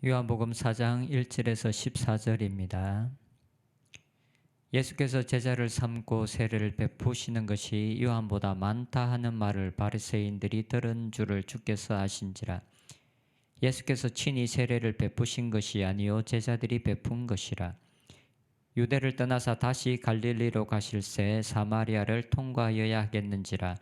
요한복음 4장 1절에서 14절입니다. 예수께서 제자를 삼고 세례를 베푸시는 것이 요한보다 많다 하는 말을 바리새인들이 들은 줄을 주께서 아신지라. 예수께서 친히 세례를 베푸신 것이 아니요 제자들이 베푼 것이라. 유대를 떠나사 다시 갈릴리로 가실새 사마리아를 통과하여야 하겠는지라.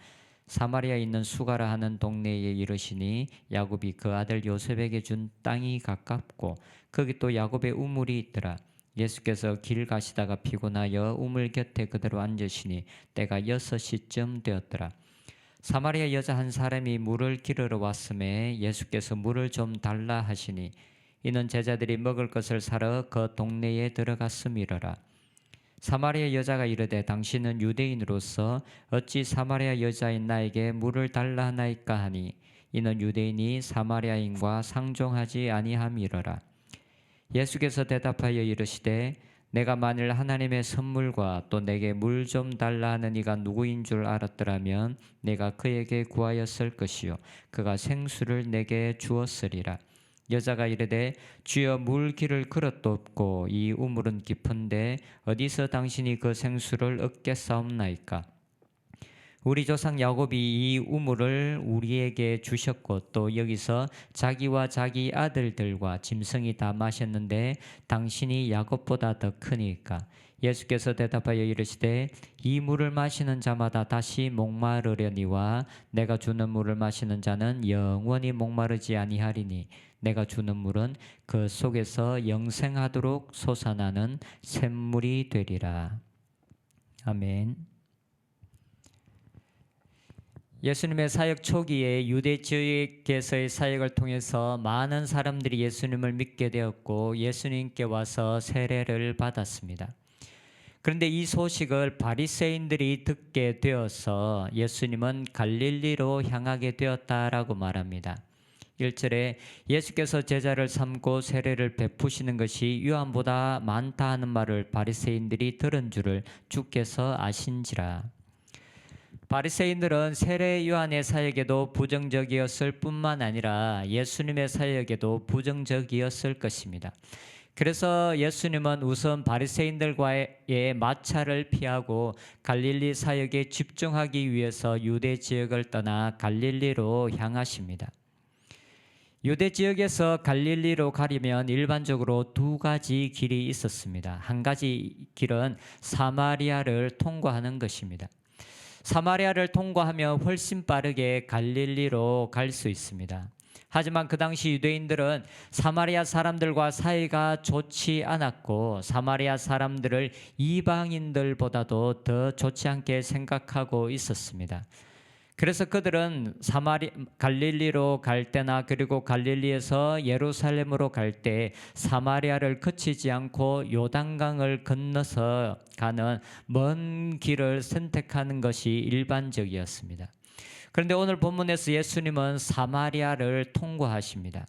사마리아에 있는 수가라 하는 동네에 이르시니 야곱이 그 아들 요셉에게 준 땅이 가깝고 거기 또 야곱의 우물이 있더라. 예수께서 길 가시다가 피곤하여 우물 곁에 그대로 앉으시니 때가 6시쯤 되었더라. 사마리아 여자 한 사람이 물을 기르러 왔음에 예수께서 물을 좀 달라 하시니 이는 제자들이 먹을 것을 사러 그 동네에 들어갔음이러라. 사마리아 여자가 이르되 당신은 유대인으로서 어찌 사마리아 여자인 나에게 물을 달라 하나이까 하니 이는 유대인이 사마리아인과 상종하지 아니함이러라. 예수께서 대답하여 이르시되 내가 만일 하나님의 선물과 또 내게 물 좀 달라 하는 이가 누구인 줄 알았더라면 내가 그에게 구하였을 것이요 그가 생수를 내게 주었으리라. 여자가 이르되 주여 물길을 그릇도 없고 이 우물은 깊은데 어디서 당신이 그 생수를 얻겠사옵나이까. 우리 조상 야곱이 이 우물을 우리에게 주셨고 또 여기서 자기와 자기 아들들과 짐승이 다 마셨는데 당신이 야곱보다 더 크니까. 예수께서 대답하여 이르시되 이 물을 마시는 자마다 다시 목마르려니와 내가 주는 물을 마시는 자는 영원히 목마르지 아니하리니 내가 주는 물은 그 속에서 영생하도록 솟아나는 샘물이 되리라. 아멘. 예수님의 사역 초기에 유대 지역에서의 사역을 통해서 많은 사람들이 예수님을 믿게 되었고 예수님께 와서 세례를 받았습니다. 그런데 이 소식을 바리새인들이 듣게 되어서 예수님은 갈릴리로 향하게 되었다라고 말합니다. 1절에 예수께서 제자를 삼고 세례를 베푸시는 것이 요한보다 많다 하는 말을 바리새인들이 들은 줄을 주께서 아신지라. 바리새인들은 세례 요한의 사역에도 부정적이었을 뿐만 아니라 예수님의 사역에도 부정적이었을 것입니다. 그래서 예수님은 우선 바리새인들과의 마찰을 피하고 갈릴리 사역에 집중하기 위해서 유대 지역을 떠나 갈릴리로 향하십니다. 유대 지역에서 갈릴리로 가려면 일반적으로 두 가지 길이 있었습니다. 한 가지 길은 사마리아를 통과하는 것입니다. 사마리아를 통과하면 훨씬 빠르게 갈릴리로 갈 수 있습니다. 하지만 그 당시 유대인들은 사마리아 사람들과 사이가 좋지 않았고 사마리아 사람들을 이방인들보다도 더 좋지 않게 생각하고 있었습니다. 그래서 그들은 갈릴리로 갈 때나 그리고 갈릴리에서 예루살렘으로 갈 때 사마리아를 거치지 않고 요단강을 건너서 가는 먼 길을 선택하는 것이 일반적이었습니다. 그런데 오늘 본문에서 예수님은 사마리아를 통과하십니다.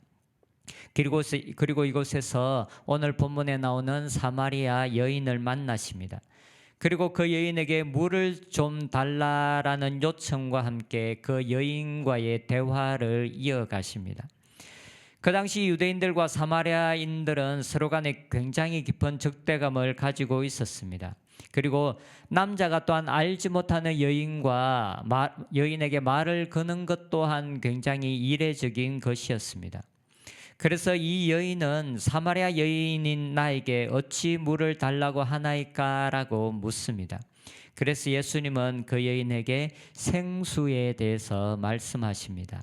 그리고 이곳에서 오늘 본문에 나오는 사마리아 여인을 만나십니다. 그리고 그 여인에게 물을 좀 달라라는 요청과 함께 그 여인과의 대화를 이어가십니다. 그 당시 유대인들과 사마리아인들은 서로 간에 굉장히 깊은 적대감을 가지고 있었습니다. 그리고 남자가 또한 알지 못하는 여인에게 말을 거는 것 또한 굉장히 이례적인 것이었습니다. 그래서 이 여인은 사마리아 여인인 나에게 어찌 물을 달라고 하나이까? 라고 묻습니다. 그래서 예수님은 그 여인에게 생수에 대해서 말씀하십니다.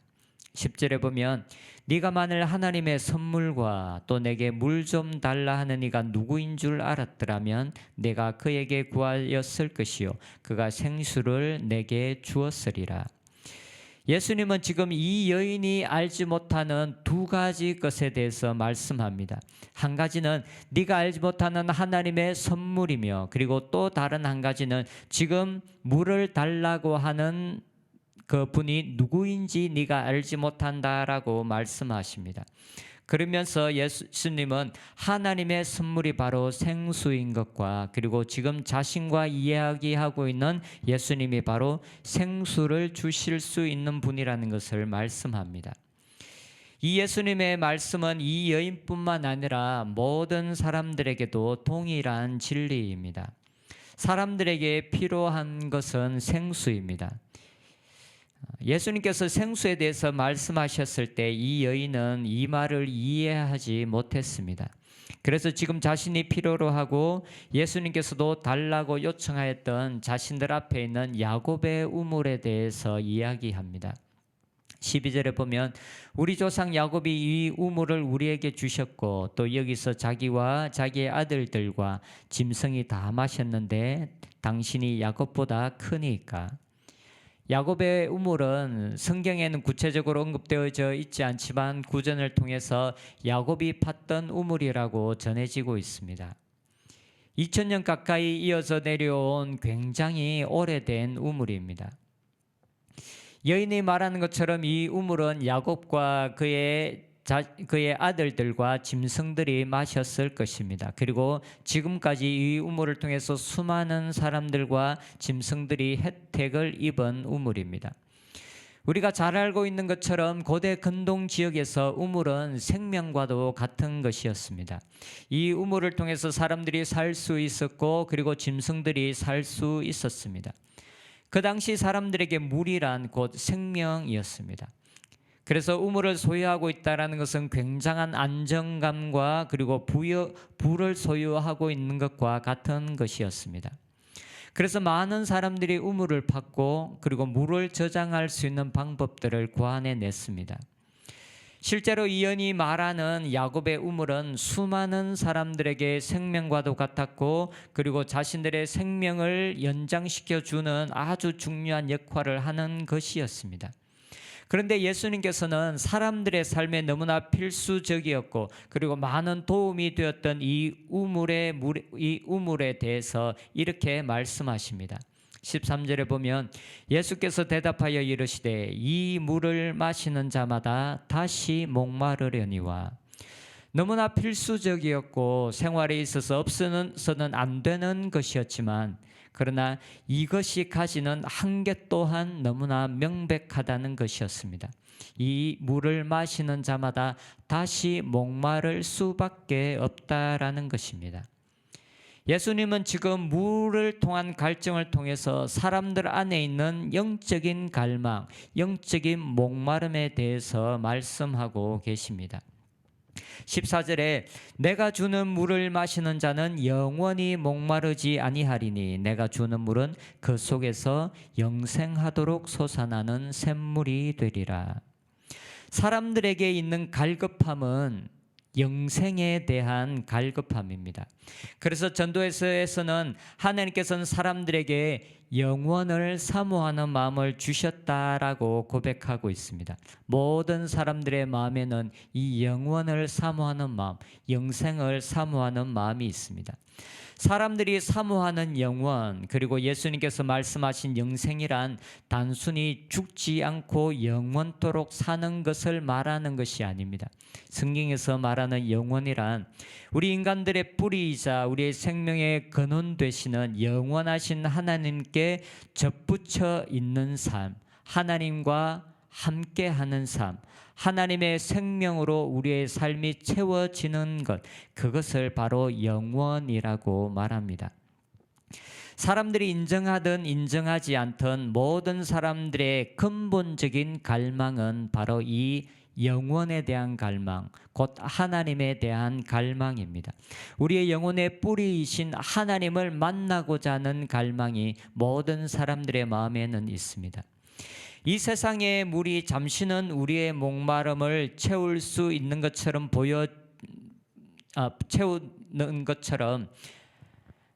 10절에 보면 네가 만일 하나님의 선물과 또 내게 물 좀 달라 하는 이가 누구인 줄 알았더라면 내가 그에게 구하였을 것이요 그가 생수를 내게 주었으리라. 예수님은 지금 이 여인이 알지 못하는 두 가지 것에 대해서 말씀합니다. 한 가지는 네가 알지 못하는 하나님의 선물이며 그리고 또 다른 한 가지는 지금 물을 달라고 하는 그 분이 누구인지 네가 알지 못한다라고 말씀하십니다. 그러면서 예수님은 하나님의 선물이 바로 생수인 것과 그리고 지금 자신과 이야기하고 있는 예수님이 바로 생수를 주실 수 있는 분이라는 것을 말씀합니다. 이 예수님의 말씀은 이 여인뿐만 아니라 모든 사람들에게도 동일한 진리입니다. 사람들에게 필요한 것은 생수입니다. 예수님께서 생수에 대해서 말씀하셨을 때 이 여인은 이 말을 이해하지 못했습니다. 그래서 지금 자신이 필요로 하고 예수님께서도 달라고 요청하였던 자신들 앞에 있는 야곱의 우물에 대해서 이야기합니다. 12절에 보면 우리 조상 야곱이 이 우물을 우리에게 주셨고 또 여기서 자기와 자기의 아들들과 짐승이 다 마셨는데 당신이 야곱보다 크니까. 야곱의 우물은 성경에는 구체적으로 언급되어져 있지 않지만 구전을 통해서 야곱이 팠던 우물이라고 전해지고 있습니다. 2000년 가까이 이어서 내려온 굉장히 오래된 우물입니다. 여인이 말하는 것처럼 이 우물은 야곱과 그의 아들들과 짐승들이 마셨을 것입니다. 그리고 지금까지 이 우물을 통해서 수많은 사람들과 짐승들이 혜택을 입은 우물입니다. 우리가 잘 알고 있는 것처럼 고대 근동 지역에서 우물은 생명과도 같은 것이었습니다. 이 우물을 통해서 사람들이 살 수 있었고 그리고 짐승들이 살 수 있었습니다. 그 당시 사람들에게 물이란 곧 생명이었습니다. 그래서 우물을 소유하고 있다는 것은 굉장한 안정감과 그리고 부를 소유하고 있는 것과 같은 것이었습니다. 그래서 많은 사람들이 우물을 팠고 그리고 물을 저장할 수 있는 방법들을 구안해냈습니다. 실제로 이 여인이 말하는 야곱의 우물은 수많은 사람들에게 생명과도 같았고 그리고 자신들의 생명을 연장시켜주는 아주 중요한 역할을 하는 것이었습니다. 그런데 예수님께서는 사람들의 삶에 너무나 필수적이었고 그리고 많은 도움이 되었던 이 우물에 대해서 이렇게 말씀하십니다. 13절에 보면 예수께서 대답하여 이르시되 이 물을 마시는 자마다 다시 목마르려니와. 너무나 필수적이었고 생활에 있어서 없어서는 안 되는 것이었지만 그러나 이것이 가지는 한계 또한 너무나 명백하다는 것이었습니다. 이 물을 마시는 자마다 다시 목마를 수밖에 없다라는 것입니다. 예수님은 지금 물을 통한 갈증을 통해서 사람들 안에 있는 영적인 갈망, 영적인 목마름에 대해서 말씀하고 계십니다. 14절에 내가 주는 물을 마시는 자는 영원히 목마르지 아니하리니 내가 주는 물은 그 속에서 영생하도록 솟아나는 샘물이 되리라. 사람들에게 있는 갈급함은 영생에 대한 갈급함입니다. 그래서 전도서에서는 하나님께서는 사람들에게 영원을 사모하는 마음을 주셨다라고 고백하고 있습니다. 모든 사람들의 마음에는 이 영원을 사모하는 마음, 영생을 사모하는 마음이 있습니다. 사람들이 사모하는 영원 그리고 예수님께서 말씀하신 영생이란 단순히 죽지 않고 영원토록 사는 것을 말하는 것이 아닙니다. 성경에서 말하는 영원이란 우리 인간들의 뿌리이자 우리의 생명의 근원 되시는 영원하신 하나님께 접붙여 있는 삶, 하나님과 함께하는 삶, 하나님의 생명으로 우리의 삶이 채워지는 것, 그것을 바로 영원이라고 말합니다. 사람들이 인정하든 인정하지 않든 모든 사람들의 근본적인 갈망은 바로 이 영원에 대한 갈망, 곧 하나님에 대한 갈망입니다. 우리의 영혼의 뿌리이신 하나님을 만나고자 하는 갈망이 모든 사람들의 마음에는 있습니다. 이 세상의 물이 잠시는 우리의 목마름을 채울 수 있는 것처럼 채우는 것처럼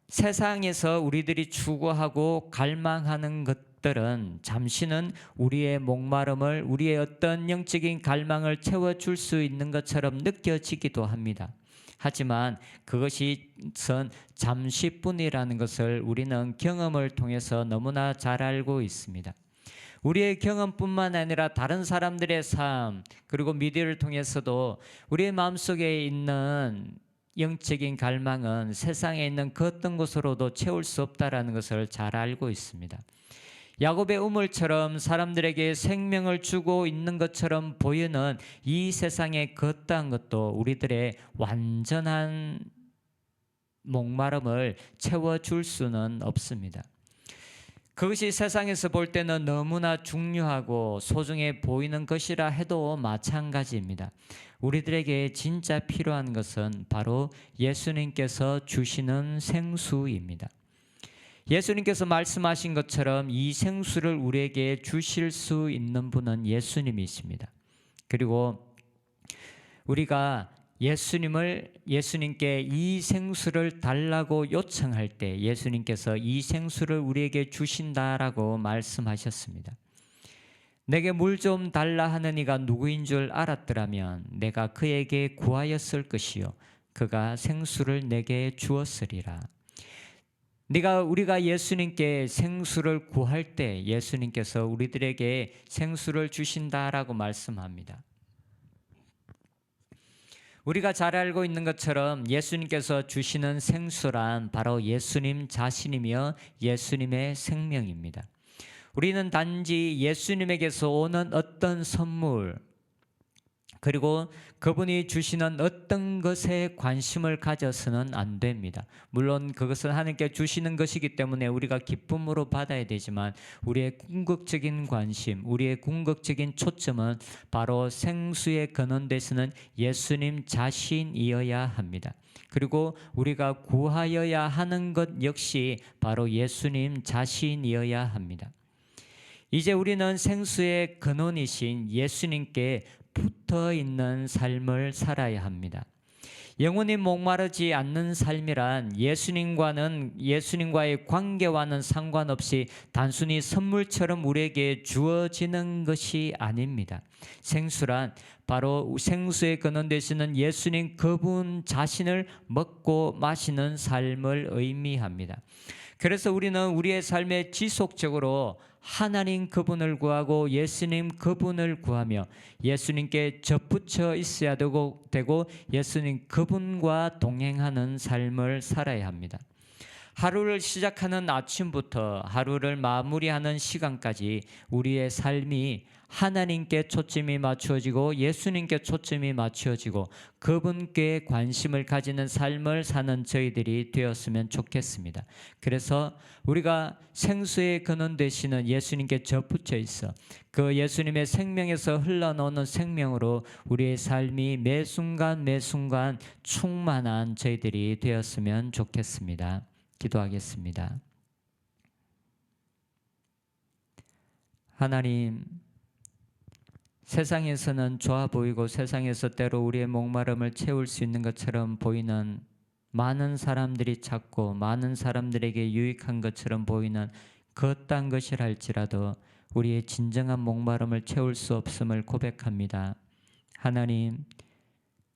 세상에서 우리들이 추구하고 갈망하는 것들은 잠시는 우리의 목마름을, 우리의 어떤 영적인 갈망을 채워줄 수 있는 것처럼 느껴지기도 합니다. 하지만 그것이 잠시뿐이라는 것을 우리는 경험을 통해서 너무나 잘 알고 있습니다. 우리의 경험뿐만 아니라 다른 사람들의 삶 그리고 미디어를 통해서도 우리의 마음속에 있는 영적인 갈망은 세상에 있는 그 어떤 것으로도 채울 수 없다라는 것을 잘 알고 있습니다. 야곱의 우물처럼 사람들에게 생명을 주고 있는 것처럼 보이는 이 세상의 그떠한 것도 우리들의 완전한 목마름을 채워줄 수는 없습니다. 그것이 세상에서 볼 때는 너무나 중요하고 소중해 보이는 것이라 해도 마찬가지입니다. 우리들에게 진짜 필요한 것은 바로 예수님께서 주시는 생수입니다. 예수님께서 말씀하신 것처럼 이 생수를 우리에게 주실 수 있는 분은 예수님이십니다. 그리고 우리가 예수님께 이 생수를 달라고 요청할 때 예수님께서 이 생수를 우리에게 주신다라고 말씀하셨습니다. 내게 물 좀 달라 하는 이가 누구인 줄 알았더라면 내가 그에게 구하였을 것이요 그가 생수를 내게 주었으리라. 우리가 예수님께 생수를 구할 때 예수님께서 우리들에게 생수를 주신다라고 말씀합니다. 우리가 잘 알고 있는 것처럼 예수님께서 주시는 생수란 바로 예수님 자신이며 예수님의 생명입니다. 우리는 단지 예수님에게서 오는 어떤 선물 그리고 그분이 주시는 어떤 것에 관심을 가져서는 안 됩니다. 물론 그것은 하나님께 주시는 것이기 때문에 우리가 기쁨으로 받아야 되지만 우리의 궁극적인 관심, 우리의 궁극적인 초점은 바로 생수의 근원 되시는 예수님 자신이어야 합니다. 그리고 우리가 구하여야 하는 것 역시 바로 예수님 자신이어야 합니다. 이제 우리는 생수의 근원이신 예수님께 붙어 있는 삶을 살아야 합니다. 영원히 목마르지 않는 삶이란 예수님과의 관계와는 상관없이 단순히 선물처럼 우리에게 주어지는 것이 아닙니다. 생수란 바로 생수의 근원 되시는 예수님 그분 자신을 먹고 마시는 삶을 의미합니다. 그래서 우리는 우리의 삶에 지속적으로 하나님 그분을 구하고 예수님 그분을 구하며 예수님께 접붙여 있어야 되고 예수님 그분과 동행하는 삶을 살아야 합니다. 하루를 시작하는 아침부터 하루를 마무리하는 시간까지 우리의 삶이 하나님께 초점이 맞추어지고 예수님께 초점이 맞추어지고 그분께 관심을 가지는 삶을 사는 저희들이 되었으면 좋겠습니다. 그래서 우리가 생수의 근원 되시는 예수님께 접붙여 있어 그 예수님의 생명에서 흘러나오는 생명으로 우리의 삶이 매 순간 충만한 저희들이 되었으면 좋겠습니다. 기도하겠습니다. 하나님, 세상에서는 좋아 보이고 세상에서 때로 우리의 목마름을 채울 수 있는 것처럼 보이는 많은 사람들이 찾고 많은 사람들에게 유익한 것처럼 보이는 그딴 것이라 할지라도 우리의 진정한 목마름을 채울 수 없음을 고백합니다. 하나님,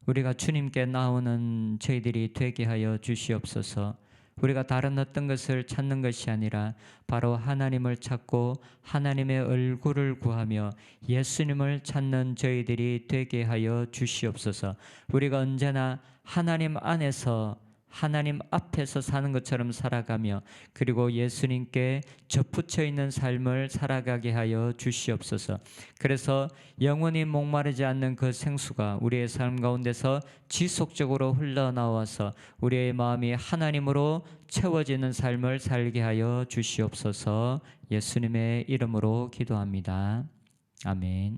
우리가 주님께 나오는 저희들이 되게 하여 주시옵소서. 우리가 다른 어떤 것을 찾는 것이 아니라 바로 하나님을 찾고 하나님의 얼굴을 구하며 예수님을 찾는 저희들이 되게 하여 주시옵소서. 우리가 언제나 하나님 안에서 하나님 앞에서 사는 것처럼 살아가며 그리고 예수님께 접붙여 있는 삶을 살아가게 하여 주시옵소서. 그래서 영원히 목마르지 않는 그 생수가 우리의 삶 가운데서 지속적으로 흘러나와서 우리의 마음이 하나님으로 채워지는 삶을 살게 하여 주시옵소서. 예수님의 이름으로 기도합니다. 아멘.